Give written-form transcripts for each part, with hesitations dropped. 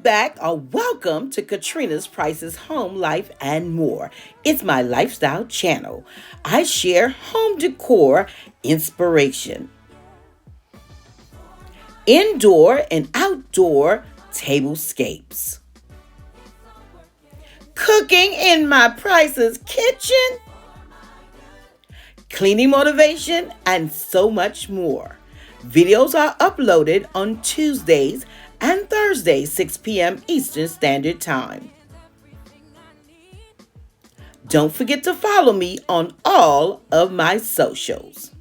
back or welcome to Katrina's Priceless Home Life and More. It's my lifestyle channel. I share home decor inspiration, indoor and outdoor tablescapes, cooking in my Priceless kitchen, cleaning motivation, and so much more. Videos are uploaded on Tuesdays and Thursdays, 6 p.m. Eastern Standard Time. Don't forget to follow me on all of my socials.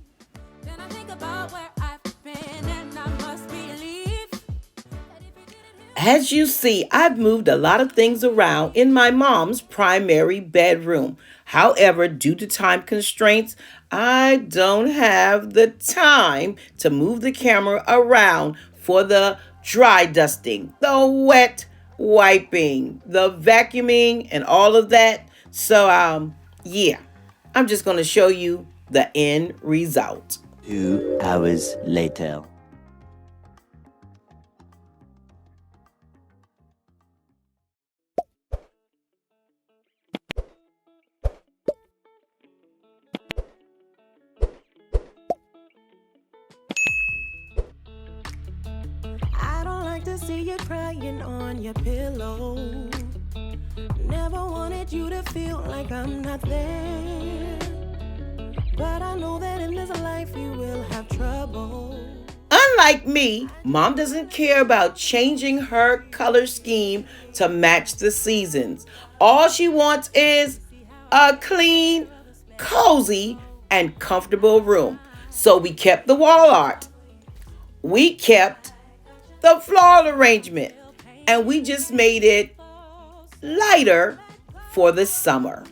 As you see, I've moved a lot of things around in my mom's primary bedroom. However, due to time constraints, I don't have the time to move the camera around for the dry dusting, the wet wiping, the vacuuming, and all of that. So, I'm just going to show you the end result. 2 hours later. To see you crying on your pillow. Never wanted you to feel like I'm not there. But I know that in this life you will have trouble. Unlike me, Mom doesn't care about changing her color scheme to match the seasons. All she wants is a clean, cozy, and comfortable room. So we kept the wall art. We kept the floral arrangement, and we just made it lighter for the summer.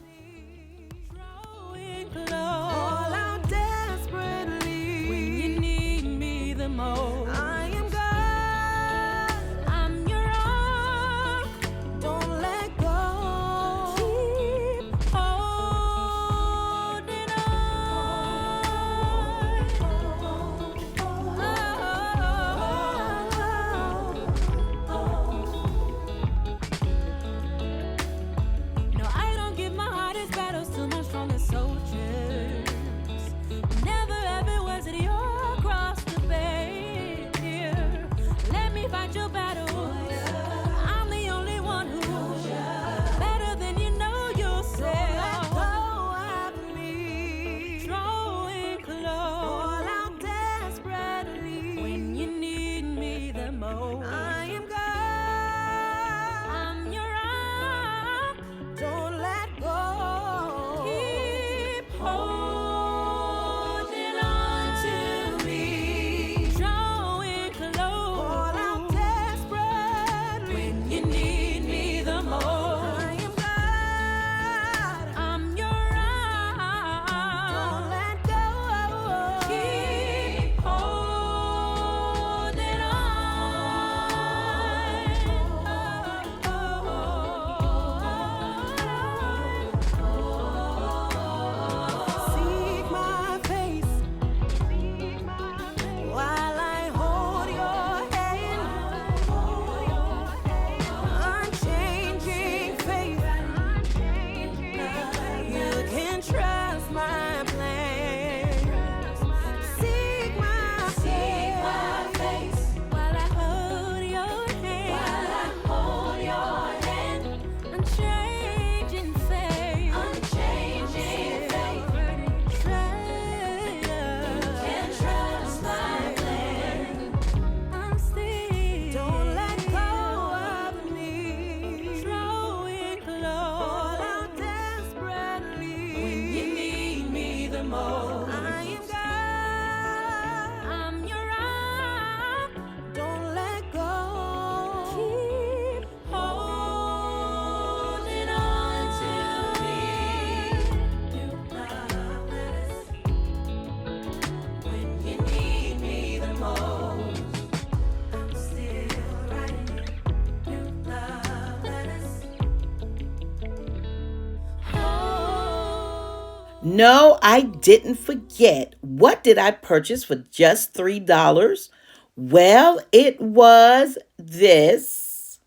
No, I didn't forget. What did I purchase for just $3? Well, it was this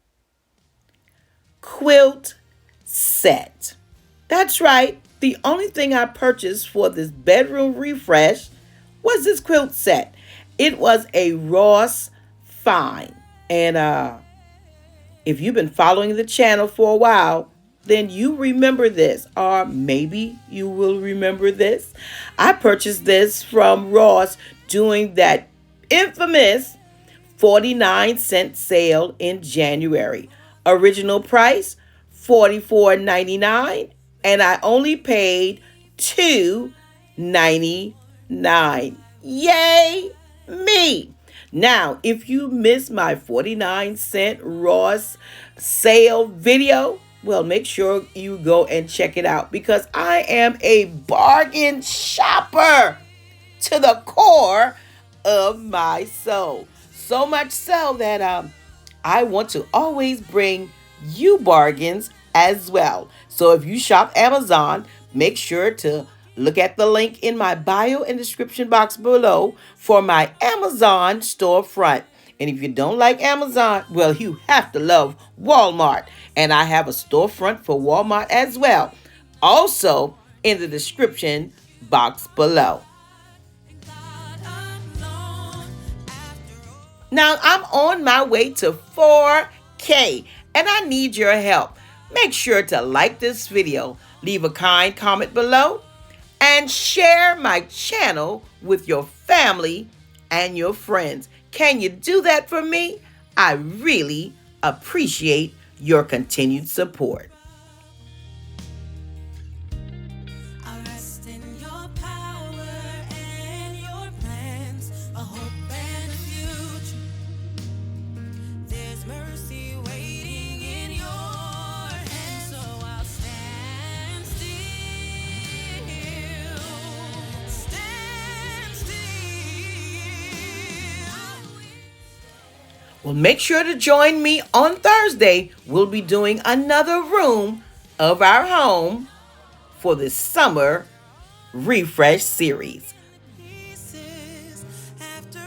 quilt set. That's right. The only thing I purchased for this bedroom refresh was this quilt set. It was a Ross find. And if you've been following the channel for a while, then you remember this, or maybe you will remember this. I purchased this from Ross during that infamous 49-cent sale in January. Original price $44.99, and I only paid $2.99. Yay me! Now, if you missed my 49-cent Ross sale video, well, make sure you go and check it out because I am a bargain shopper to the core of my soul. So much so that I want to always bring you bargains as well. So if you shop Amazon, make sure to look at the link in my bio and description box below for my Amazon storefront. And if you don't like Amazon, well, you have to love Walmart. And I have a storefront for Walmart as well. Also in the description box below. Now I'm on my way to 4K and I need your help. Make sure to like this video, leave a kind comment below, and share my channel with your family and your friends. Can you do that for me? I really appreciate your continued support. I rest in your power and your plans, a hope and a future. There's mercy waiting in your hands, so I'll stand still. Stand still. Well, make sure to join me on Thursday. We'll be doing another room of our home for this summer refresh series. Pieces after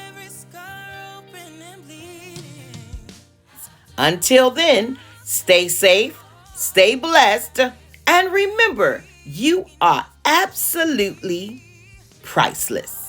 every scar open and bleeding. Until then, stay safe, stay blessed, and remember, you are absolutely priceless.